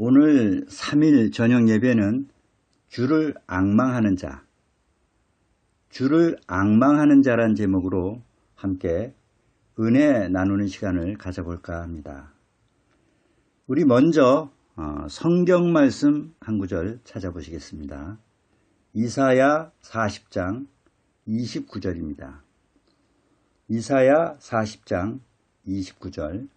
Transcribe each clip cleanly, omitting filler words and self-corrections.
오늘 3일 저녁 예배는 주를 앙망하는 자, 주를 앙망하는 자란 제목으로 함께 은혜 나누는 시간을 가져볼까 합니다. 우리 먼저 성경 말씀 한 구절 찾아보시겠습니다. 이사야 40장 29절입니다. 이사야 40장 29절.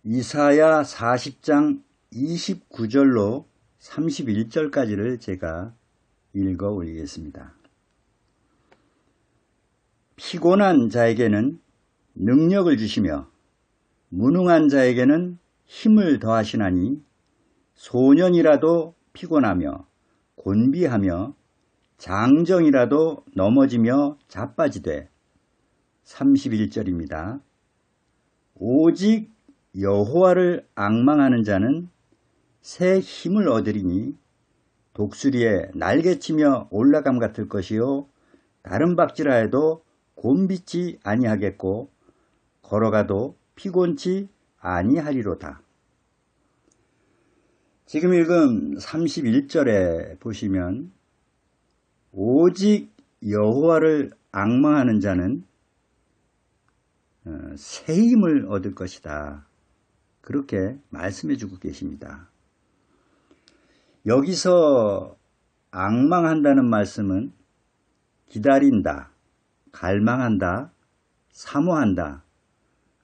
이사야 40장 29절로 31절까지를 제가 읽어 올리겠습니다. 피곤한 자에게는 능력을 주시며 무능한 자에게는 힘을 더하시나니 소년이라도 피곤하며 곤비하며 장정이라도 넘어지며 자빠지되 31절입니다. 오직 여호와를 앙망하는 자는 새 힘을 얻으리니 독수리에 날개치며 올라감 같을 것이요 다른 박질하여도 곤비치 아니하겠고 걸어가도 피곤치 아니하리로다. 지금 읽은 31절에 보시면 오직 여호와를 앙망하는 자는 새 힘을 얻을 것이다. 그렇게 말씀해 주고 계십니다. 여기서 앙망한다는 말씀은 기다린다, 갈망한다, 사모한다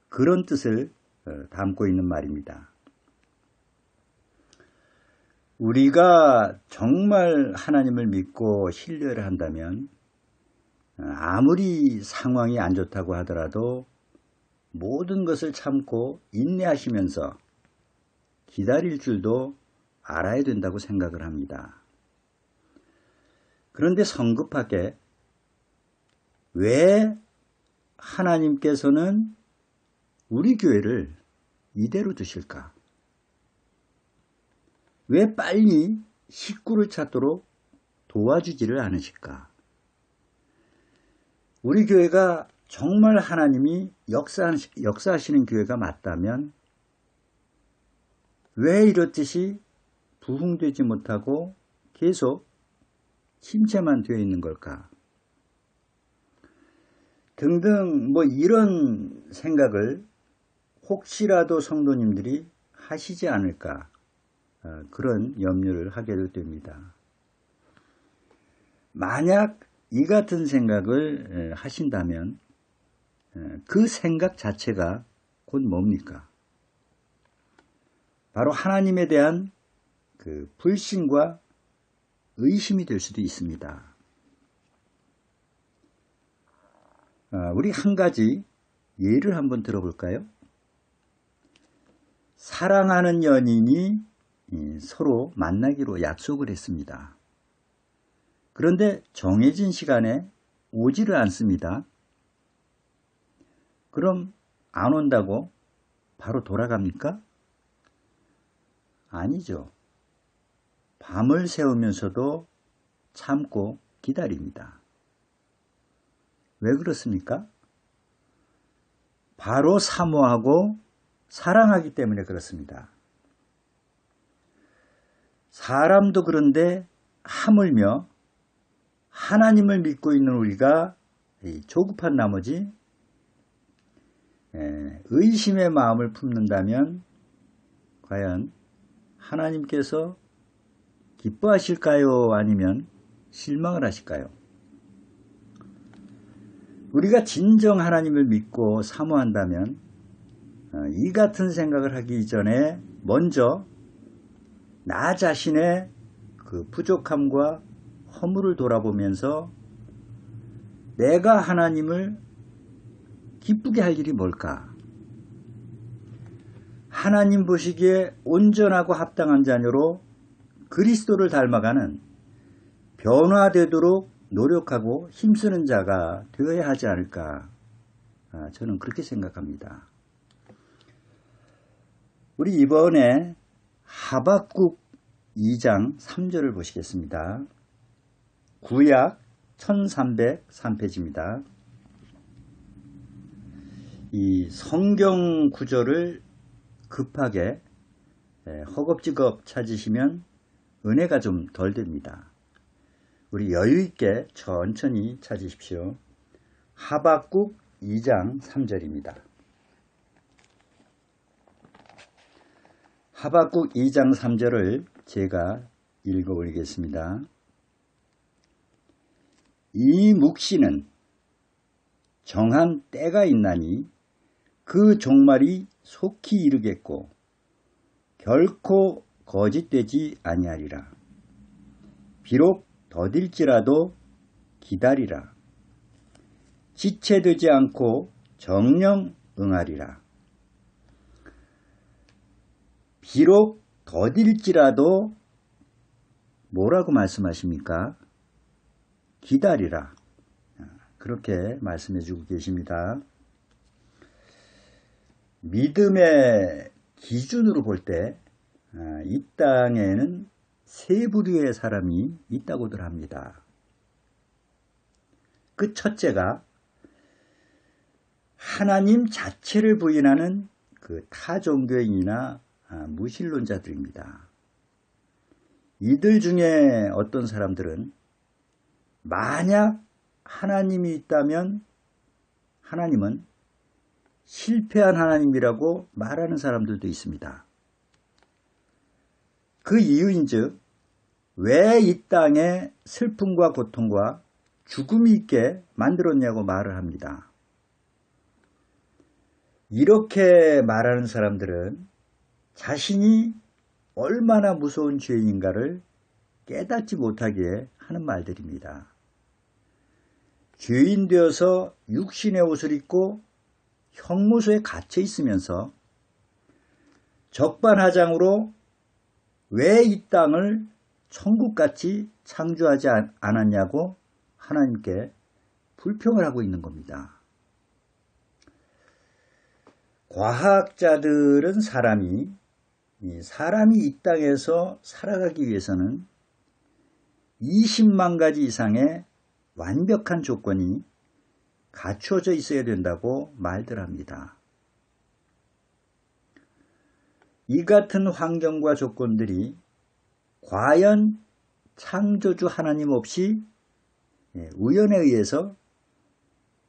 그런 뜻을 담고 있는 말입니다. 우리가 정말 하나님을 믿고 신뢰를 한다면 아무리 상황이 안 좋다고 하더라도 모든 것을 참고 인내하시면서 기다릴 줄도 알아야 된다고 생각을 합니다. 그런데 성급하게 왜 하나님께서는 우리 교회를 이대로 두실까? 왜 빨리 식구를 찾도록 도와주지를 않으실까? 우리 교회가 정말 하나님이 역사하시는 교회가 맞다면 왜 이렇듯이 부흥되지 못하고 계속 침체만 되어 있는 걸까? 등등 이런 생각을 혹시라도 성도님들이 하시지 않을까 그런 염려를 하게 됩니다. 만약 이 같은 생각을 하신다면 그 생각 자체가 곧 뭡니까? 바로 하나님에 대한 그 불신과 의심이 될 수도 있습니다. 우리 한 가지 예를 한번 들어볼까요? 사랑하는 연인이 서로 만나기로 약속을 했습니다. 그런데 정해진 시간에 오지를 않습니다. 그럼 안 온다고 바로 돌아갑니까? 아니죠. 밤을 새우면서도 참고 기다립니다. 왜 그렇습니까? 바로 사모하고 사랑하기 때문에 그렇습니다. 사람도 그런데 하물며 하나님을 믿고 있는 우리가 조급한 나머지 의심의 마음을 품는다면 과연 하나님께서 기뻐하실까요? 아니면 실망을 하실까요? 우리가 진정 하나님을 믿고 사모한다면 이 같은 생각을 하기 전에 먼저 나 자신의 그 부족함과 허물을 돌아보면서 내가 하나님을 기쁘게 할 일이 뭘까? 하나님 보시기에 온전하고 합당한 자녀로 그리스도를 닮아가는 변화되도록 노력하고 힘쓰는 자가 되어야 하지 않을까? 저는 그렇게 생각합니다. 우리 이번에 하박국 2장 3절을 보시겠습니다. 구약 1303페이지입니다. 이 성경 구절을 급하게 허겁지겁 찾으시면 은혜가 좀 덜 됩니다. 우리 여유있게 천천히 찾으십시오. 하박국 2장 3절입니다. 하박국 2장 3절을 제가 읽어보겠습니다. 이 묵시는 정한 때가 있나니 그 종말이 속히 이르겠고 결코 거짓되지 아니하리라. 비록 더딜지라도 기다리라. 지체되지 않고 정령 응하리라. 비록 더딜지라도 뭐라고 말씀하십니까? 기다리라. 그렇게 말씀해 주고 계십니다. 믿음의 기준으로 볼 때 이 땅에는 세 부류의 사람이 있다고들 합니다. 그 첫째가 하나님 자체를 부인하는 그 타종교인이나 무신론자들입니다. 이들 중에 어떤 사람들은 만약 하나님이 있다면 하나님은 실패한 하나님이라고 말하는 사람들도 있습니다. 그 이유인즉 왜 이 땅에 슬픔과 고통과 죽음이 있게 만들었냐고 말을 합니다. 이렇게 말하는 사람들은 자신이 얼마나 무서운 죄인인가를 깨닫지 못하게 하는 말들입니다. 죄인 되어서 육신의 옷을 입고 형무소에 갇혀 있으면서 적반하장으로 왜 이 땅을 천국같이 창조하지 않았냐고 하나님께 불평을 하고 있는 겁니다. 과학자들은 사람이 이 땅에서 살아가기 위해서는 20만 가지 이상의 완벽한 조건이 갖춰져 있어야 된다고 말들 합니다. 이 같은 환경과 조건들이 과연 창조주 하나님 없이 우연에 의해서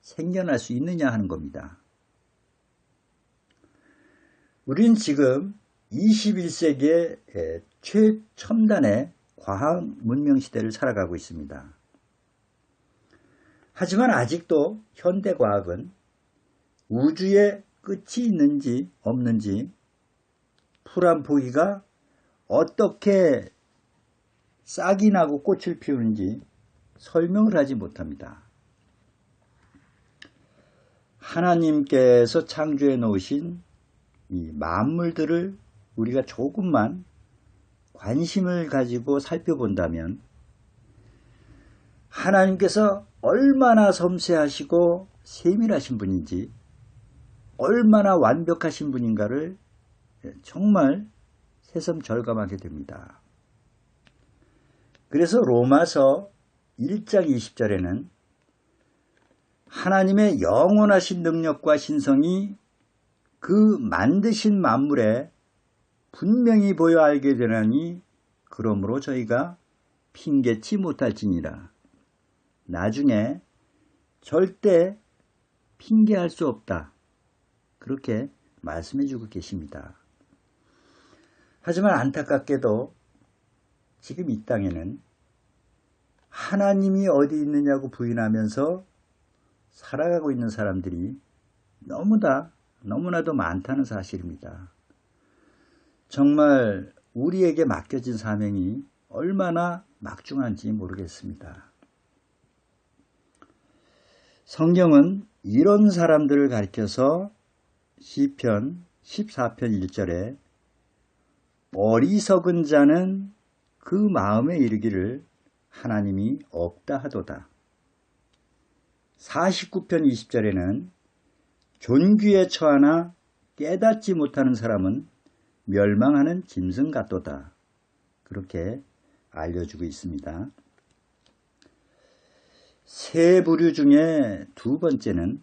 생겨날 수 있느냐 하는 겁니다. 우린 지금 21세기의 최첨단의 과학 문명 시대를 살아가고 있습니다. 하지만 아직도 현대과학은 우주에 끝이 있는지 없는지 풀 한 포기가 어떻게 싹이 나고 꽃을 피우는지 설명을 하지 못합니다. 하나님께서 창조해 놓으신 이 만물들을 우리가 조금만 관심을 가지고 살펴본다면 하나님께서 얼마나 섬세하시고 세밀하신 분인지 얼마나 완벽하신 분인가를 정말 새삼절감하게 됩니다. 그래서 로마서 1장 20절에는 하나님의 영원하신 능력과 신성이 그 만드신 만물에 분명히 보여 알게 되나니 그러므로 저희가 핑계치 못할지니라. 나중에 절대 핑계할 수 없다. 그렇게 말씀해 주고 계십니다. 하지만 안타깝게도 지금 이 땅에는 하나님이 어디 있느냐고 부인하면서 살아가고 있는 사람들이 너무나도 많다는 사실입니다. 정말 우리에게 맡겨진 사명이 얼마나 막중한지 모르겠습니다. 성경은 이런 사람들을 가리켜서 시편 14편 1절에 어리석은 자는 그 마음에 이르기를 하나님이 없다 하도다. 49편 20절에는 존귀에 처하나 깨닫지 못하는 사람은 멸망하는 짐승 같도다. 그렇게 알려주고 있습니다. 세 부류 중에 두 번째는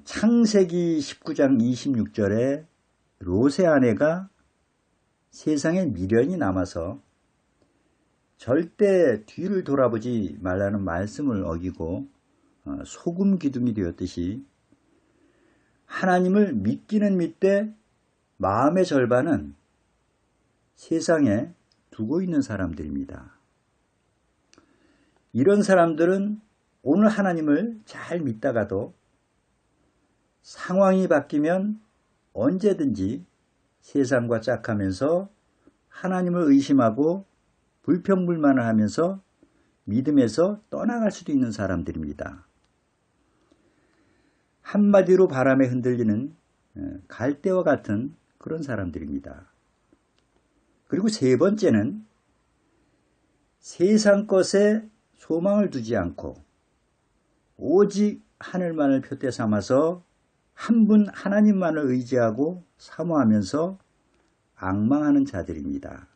창세기 19장 26절에 롯의 아내가 세상에 미련이 남아서 절대 뒤를 돌아보지 말라는 말씀을 어기고 소금 기둥이 되었듯이 하나님을 믿기는 믿되 마음의 절반은 세상에 두고 있는 사람들입니다. 이런 사람들은 오늘 하나님을 잘 믿다가도 상황이 바뀌면 언제든지 세상과 짝하면서 하나님을 의심하고 불평불만을 하면서 믿음에서 떠나갈 수도 있는 사람들입니다. 한마디로 바람에 흔들리는 갈대와 같은 그런 사람들입니다. 그리고 세 번째는 세상 것에 소망을 두지 않고 오직 하늘만을 표대 삼아서 한 분 하나님만을 의지하고 사모하면서 앙망하는 자들입니다.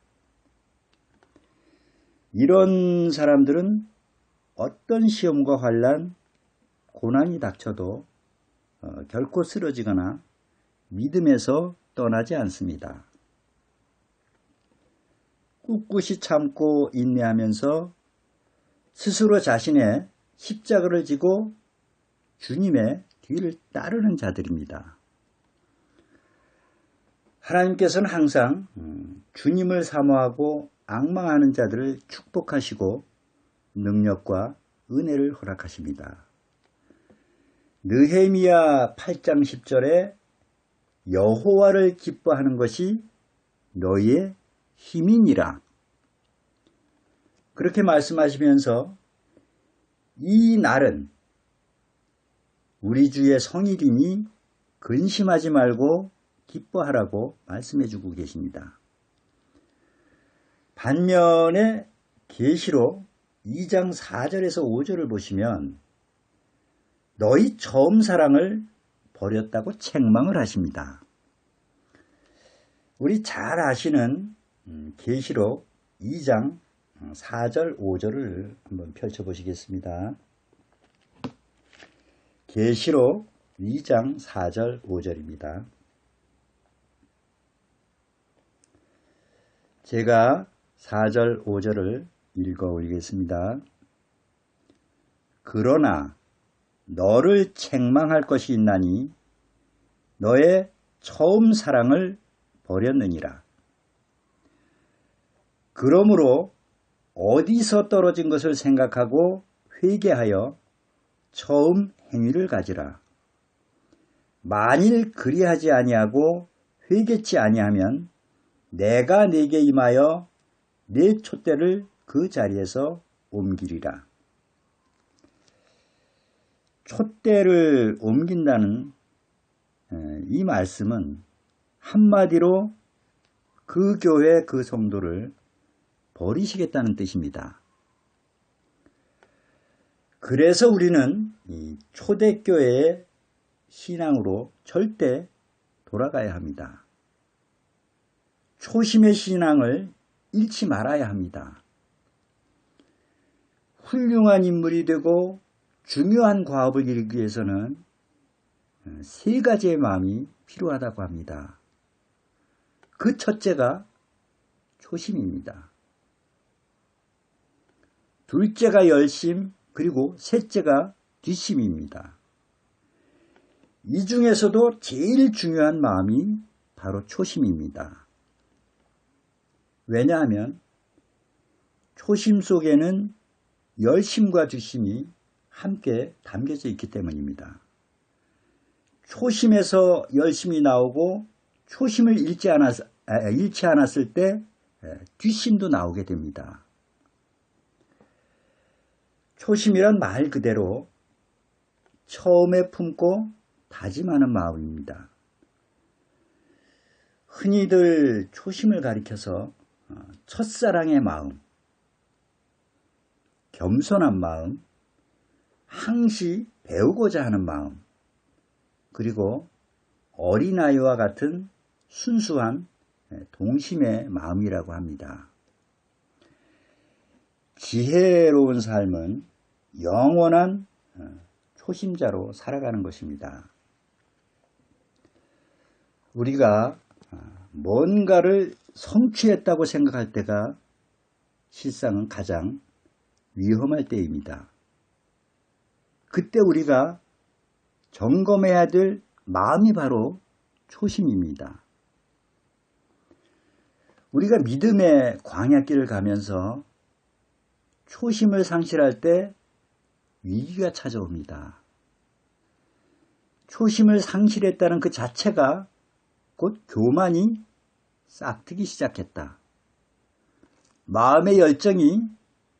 이런 사람들은 어떤 시험과 환난, 고난이 닥쳐도 결코 쓰러지거나 믿음에서 떠나지 않습니다. 꿋꿋이 참고 인내하면서 스스로 자신의 십자가를 지고 주님의 뒤를 따르는 자들입니다. 하나님께서는 항상 주님을 사모하고 앙망하는 자들을 축복하시고 능력과 은혜를 허락하십니다. 느헤미야 8장 10절에 여호와를 기뻐하는 것이 너희의 힘이니라. 그렇게 말씀하시면서 이 날은 우리 주의 성일이니 근심하지 말고 기뻐하라고 말씀해주고 계십니다. 반면에 계시록 2장 4절에서 5절을 보시면 너희 처음 사랑을 버렸다고 책망을 하십니다. 우리 잘 아시는 계시록 2장 4절 5절을 한번 펼쳐보시겠습니다. 계시록 2장 4절 5절입니다. 제가 4절 5절을 읽어 올리겠습니다. 그러나 너를 책망할 것이 있나니 너의 처음 사랑을 버렸느니라. 그러므로 어디서 떨어진 것을 생각하고 회개하여 처음 행위를 가지라. 만일 그리하지 아니하고 회개치 아니하면 내가 네게 임하여 네 촛대를 그 자리에서 옮기리라. 촛대를 옮긴다는 이 말씀은 한마디로 그 교회 그 성도를 버리시겠다는 뜻입니다. 그래서 우리는 이 초대교회의 신앙으로 절대 돌아가야 합니다. 초심의 신앙을 잃지 말아야 합니다. 훌륭한 인물이 되고 중요한 과업을 이루기 위해서는 세 가지의 마음이 필요하다고 합니다. 그 첫째가 초심입니다. 둘째가 열심, 그리고 셋째가 뒷심입니다. 이 중에서도 제일 중요한 마음이 바로 초심입니다. 왜냐하면 초심 속에는 열심과 뒷심이 함께 담겨져 있기 때문입니다. 초심에서 열심이 나오고 초심을 잃지 않았을 때 뒷심도 나오게 됩니다. 초심이란 말 그대로 처음에 품고 다짐하는 마음입니다. 흔히들 초심을 가리켜서 첫사랑의 마음, 겸손한 마음, 항시 배우고자 하는 마음, 그리고 어린아이와 같은 순수한 동심의 마음이라고 합니다. 지혜로운 삶은 영원한 초심자로 살아가는 것입니다. 우리가 뭔가를 성취했다고 생각할 때가 실상은 가장 위험할 때입니다. 그때 우리가 점검해야 될 마음이 바로 초심입니다. 우리가 믿음의 광야길을 가면서 초심을 상실할 때 위기가 찾아옵니다. 초심을 상실했다는 그 자체가 곧 교만이 싹트기 시작했다. 마음의 열정이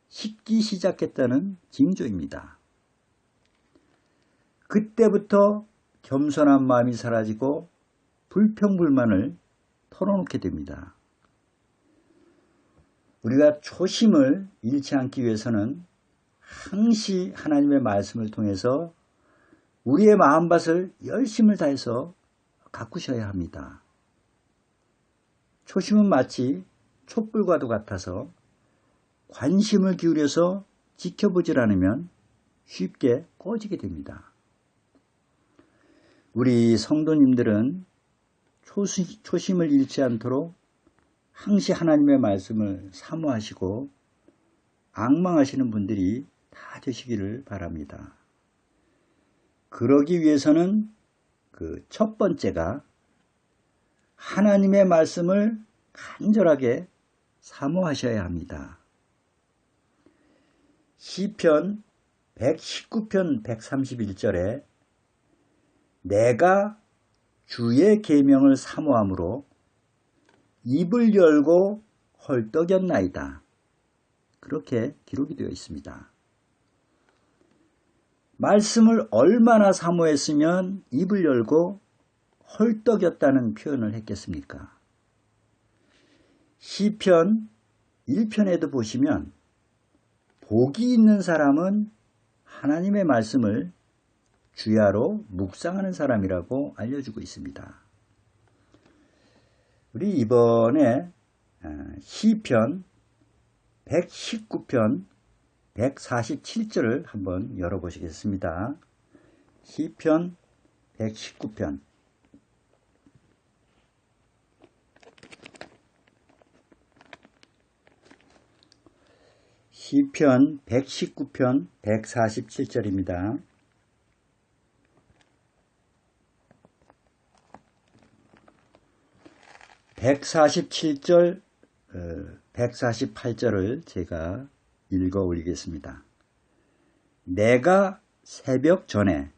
식기 시작했다는 징조입니다. 그때부터 겸손한 마음이 사라지고 불평불만을 털어놓게 됩니다. 우리가 초심을 잃지 않기 위해서는 항시 하나님의 말씀을 통해서 우리의 마음밭을 열심을 다해서 가꾸셔야 합니다. 초심은 마치 촛불과도 같아서 관심을 기울여서 지켜보질 않으면 쉽게 꺼지게 됩니다. 우리 성도님들은 초심을 잃지 않도록 항시 하나님의 말씀을 사모하시고 앙망하시는 분들이 다 되시기를 바랍니다. 그러기 위해서는 그 첫 번째가 하나님의 말씀을 간절하게 사모하셔야 합니다. 시편 119편 131절에 내가 주의 계명을 사모함으로 입을 열고 헐떡였나이다. 그렇게 기록이 되어 있습니다. 말씀을 얼마나 사모했으면 입을 열고 헐떡였다는 표현을 했겠습니까? 시편 1편에도 보시면 복이 있는 사람은 하나님의 말씀을 주야로 묵상하는 사람이라고 알려주고 있습니다. 우리 이번에 시편 119편 147절을 한번 열어보시겠습니다. 시편 119편 시편 119편 147절입니다. (147절) 148절을 제가 읽어 올리겠습니다. 내가 새벽 전에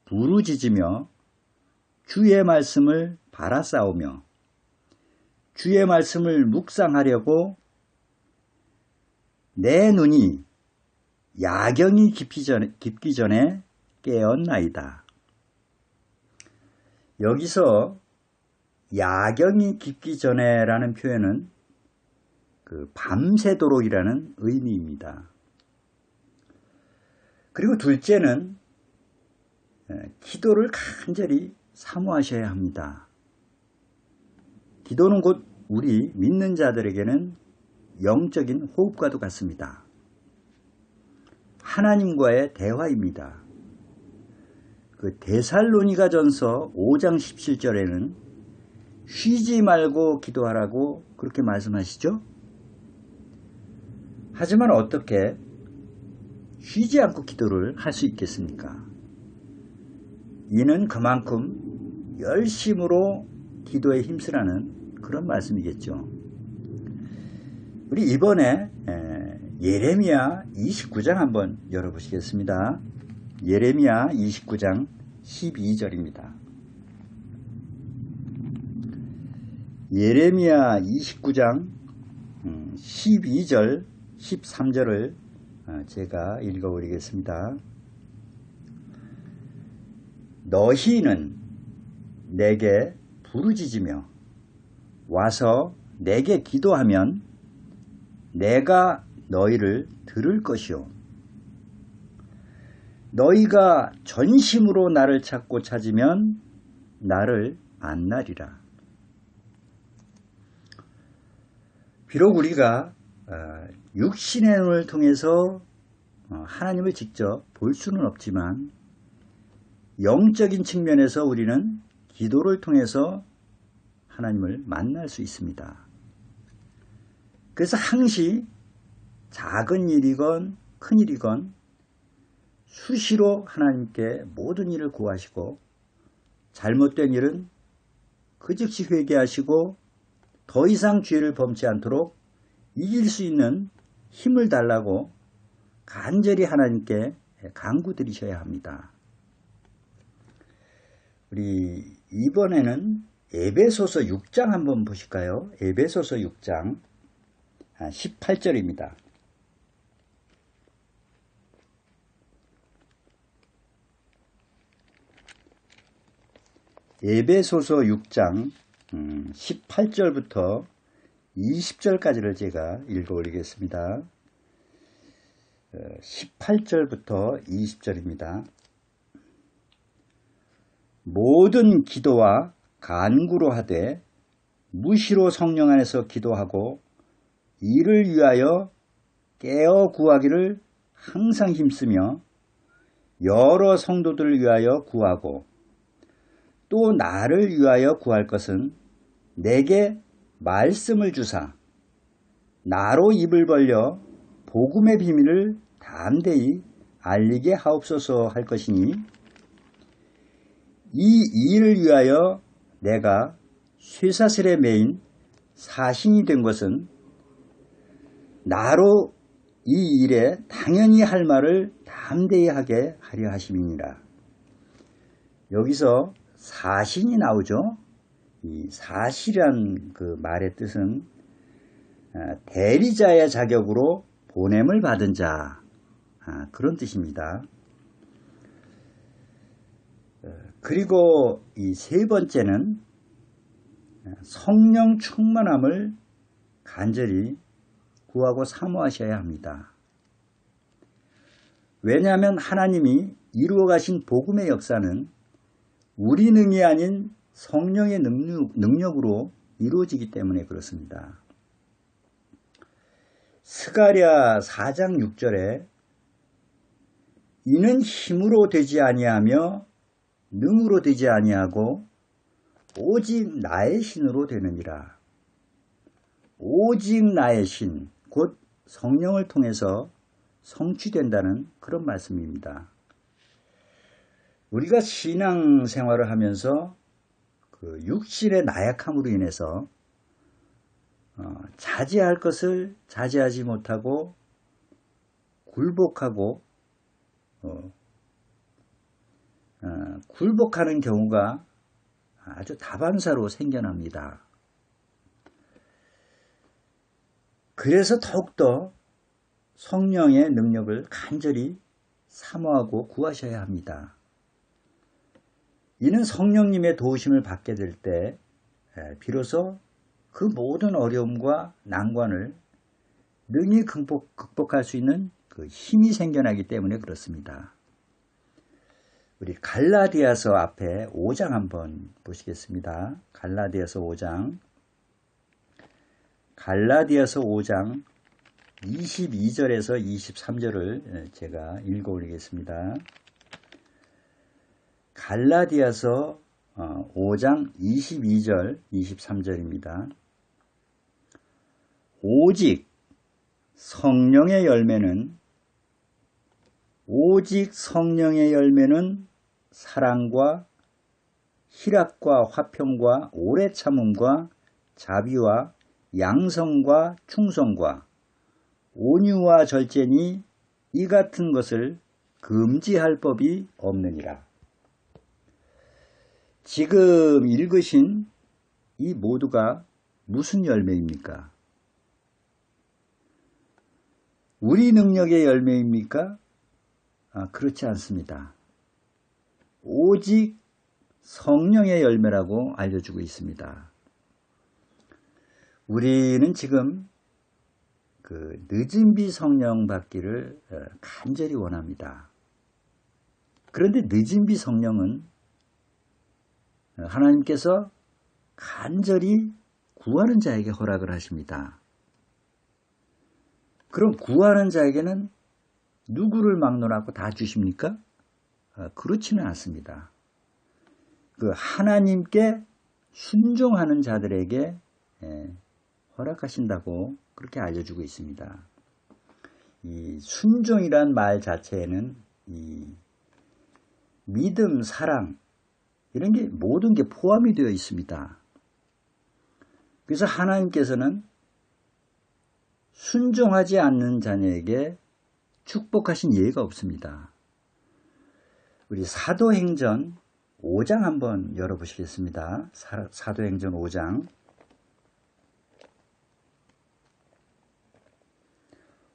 부르짖으며 주의 말씀을 바라싸우며 주의 말씀을 묵상하려고 내 눈이 야경이 깊기 전에 깨었나이다. 여기서 야경이 깊기 전에라는 표현은 밤새도록이라는 의미입니다. 그리고 둘째는 기도를 간절히 사모하셔야 합니다. 기도는 곧 우리 믿는 자들에게는 영적인 호흡과도 같습니다. 하나님과의 대화입니다. 데살로니가전서 5장 17절에는 쉬지 말고 기도하라고 그렇게 말씀하시죠? 하지만 어떻게 쉬지 않고 기도를 할 수 있겠습니까? 이는 그만큼 열심으로 기도에 힘쓰라는 그런 말씀이겠죠. 우리 이번에 예레미야 29장 한번 열어보시겠습니다. 예레미야 29장 12절입니다. 예레미야 29장 12절 13절을 제가 읽어드리겠습니다. 너희는 내게 부르짖으며 와서 내게 기도하면 내가 너희를 들을 것이요 너희가 전심으로 나를 찾고 찾으면 나를 만나리라. 비록 우리가 육신의 눈을 통해서 하나님을 직접 볼 수는 없지만 영적인 측면에서 우리는 기도를 통해서 하나님을 만날 수 있습니다. 그래서 항시 작은 일이건 큰 일이건 수시로 하나님께 모든 일을 구하시고 잘못된 일은 그 즉시 회개하시고 더 이상 죄를 범치 않도록 이길 수 있는 힘을 달라고 간절히 하나님께 간구드리셔야 합니다. 우리 이번에는 에베소서 6장 한번 보실까요? 에베소서 6장 18절입니다. 에베소서 6장 18절부터 20절까지를 제가 읽어 올리겠습니다. 18절부터 20절입니다. 모든 기도와 간구로 하되 무시로 성령 안에서 기도하고 이를 위하여 깨어 구하기를 항상 힘쓰며 여러 성도들을 위하여 구하고 또 나를 위하여 구할 것은 내게 말씀을 주사 나로 입을 벌려 복음의 비밀을 담대히 알리게 하옵소서 할 것이니 이 일을 위하여 내가 쇠사슬에 매인 사신이 된 것은 나로 이 일에 당연히 할 말을 담대히 하게 하려 하심이니라. 여기서 사신이 나오죠. 이 사실이란 그 말의 뜻은 대리자의 자격으로 보냄을 받은 자, 그런 뜻입니다. 그리고 이 세 번째는 성령 충만함을 간절히 구하고 사모하셔야 합니다. 왜냐하면 하나님이 이루어 가신 복음의 역사는 우리 능이 아닌 성령의 능력으로 이루어지기 때문에 그렇습니다. 스가랴 4장 6절에 이는 힘으로 되지 아니하며 능으로 되지 아니하고 오직 나의 신으로 되느니라. 오직 나의 신, 곧 성령을 통해서 성취된다는 그런 말씀입니다. 우리가 신앙생활을 하면서 그 육신의 나약함으로 인해서 자제할 것을 자제하지 못하고 굴복하는 경우가 아주 다반사로 생겨납니다. 그래서 더욱더 성령의 능력을 간절히 사모하고 구하셔야 합니다. 이는 성령님의 도우심을 받게 될 때 비로소 그 모든 어려움과 난관을 능히 극복할 수 있는 그 힘이 생겨나기 때문에 그렇습니다. 우리 갈라디아서 앞에 5장 한번 보시겠습니다. 갈라디아서 5장 22절에서 23절을 제가 읽어 올리겠습니다. 갈라디아서 5장 22절 23절입니다. 오직 성령의 열매는 사랑과 희락과 화평과 오래 참음과 자비와 양성과 충성과 온유와 절제니 이 같은 것을 금지할 법이 없느니라. 지금 읽으신 이 모두가 무슨 열매입니까? 우리 능력의 열매입니까? 그렇지 않습니다. 오직 성령의 열매라고 알려주고 있습니다. 우리는 지금 그 늦은 비 성령 받기를 간절히 원합니다. 그런데 늦은 비 성령은 하나님께서 간절히 구하는 자에게 허락을 하십니다. 그럼 구하는 자에게는 누구를 막론하고 다 주십니까? 그렇지는 않습니다. 그 하나님께 순종하는 자들에게 허락하신다고 그렇게 알려주고 있습니다. 이 순종이란 말 자체에는 이 믿음, 사랑 이런 게 모든 게 포함이 되어 있습니다. 그래서 하나님께서는 순종하지 않는 자녀에게 축복하신 예가 없습니다. 우리 사도행전 5장 한번 열어보시겠습니다. 사도행전 5장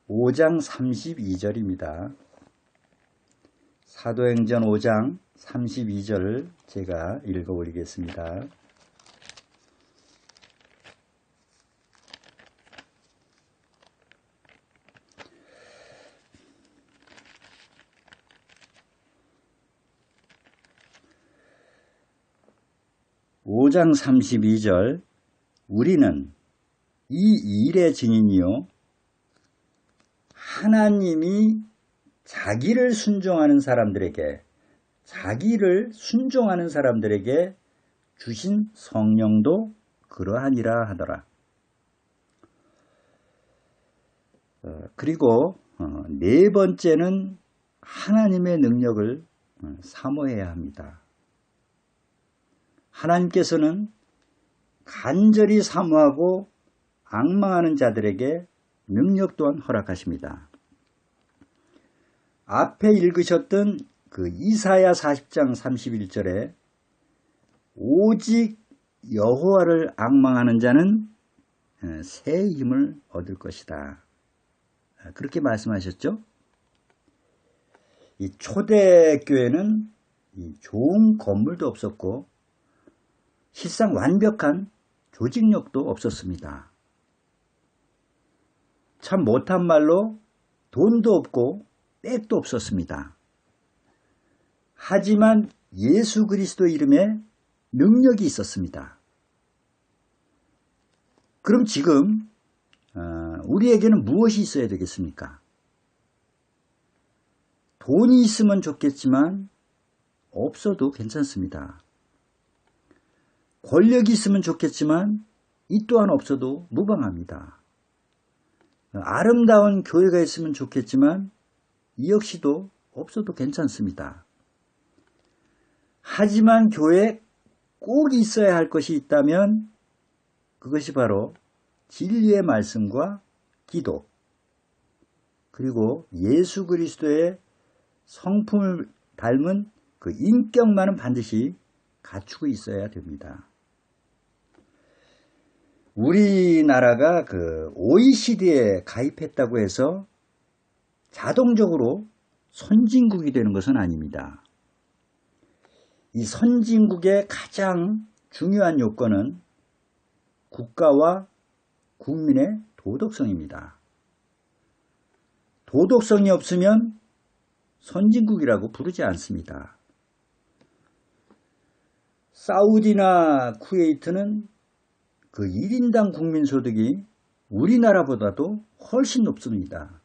32절입니다. 사도행전 5장 32절 제가 읽어드리겠습니다. (5장 32절) 우리는 이 일의 증인이요 하나님이 자기를 순종하는 사람들에게 주신 성령도 그러하니라 하더라. 그리고 네 번째는 하나님의 능력을 사모해야 합니다. 하나님께서는 간절히 사모하고 앙망하는 자들에게 능력 또한 허락하십니다. 앞에 읽으셨던 그 이사야 40장 31절에 오직 여호와를 앙망하는 자는 새 힘을 얻을 것이다. 그렇게 말씀하셨죠? 이 초대교회는 좋은 건물도 없었고 실상 완벽한 조직력도 없었습니다. 참 못한 말로 돈도 없고 백도 없었습니다. 하지만 예수 그리스도 이름에 능력이 있었습니다. 그럼 지금 우리에게는 무엇이 있어야 되겠습니까? 돈이 있으면 좋겠지만 없어도 괜찮습니다. 권력이 있으면 좋겠지만 이 또한 없어도 무방합니다. 아름다운 교회가 있으면 좋겠지만 이 역시도 없어도 괜찮습니다. 하지만 교회에 꼭 있어야 할 것이 있다면 그것이 바로 진리의 말씀과 기도, 그리고 예수 그리스도의 성품을 닮은 그 인격만은 반드시 갖추고 있어야 됩니다. 우리나라가 그 OECD에 가입했다고 해서 자동적으로 선진국이 되는 것은 아닙니다. 이 선진국의 가장 중요한 요건은 국가와 국민의 도덕성입니다. 도덕성이 없으면 선진국이라고 부르지 않습니다. 사우디나 쿠웨이트는 그 1인당 국민소득이 우리나라보다도 훨씬 높습니다.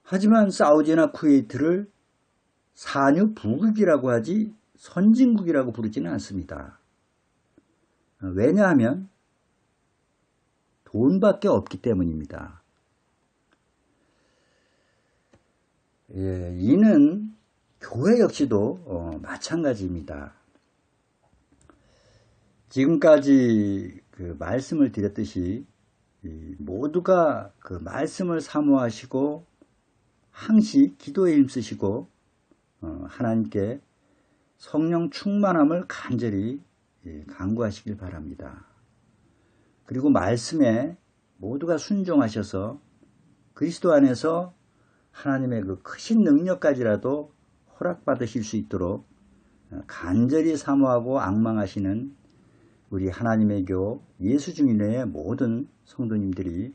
하지만 사우디나 쿠웨이트를 산유부국이라고 하지 선진국이라고 부르지는 않습니다. 왜냐하면 돈밖에 없기 때문입니다. 이는 교회 역시도 마찬가지입니다. 지금까지 그 말씀을 드렸듯이 모두가 그 말씀을 사모하시고 항시 기도에 힘쓰시고 하나님께 성령 충만함을 간절히 간구하시길 바랍니다. 그리고 말씀에 모두가 순종하셔서 그리스도 안에서 하나님의 그 크신 능력까지라도 허락받으실 수 있도록 간절히 사모하고 앙망하시는 우리 하나님의 교 예수 증인의 모든 성도님들이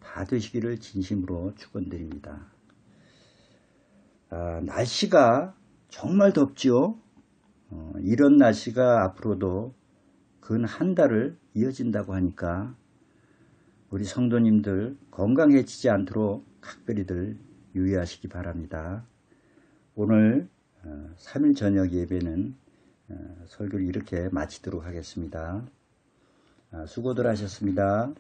다 되시기를 진심으로 축원드립니다. 날씨가 정말 덥지요. 이런 날씨가 앞으로도 근 한 달을 이어진다고 하니까 우리 성도님들 건강해지지 않도록 각별히들 유의하시기 바랍니다. 오늘 3일 저녁 예배는 설교를 이렇게 마치도록 하겠습니다. 수고들 하셨습니다.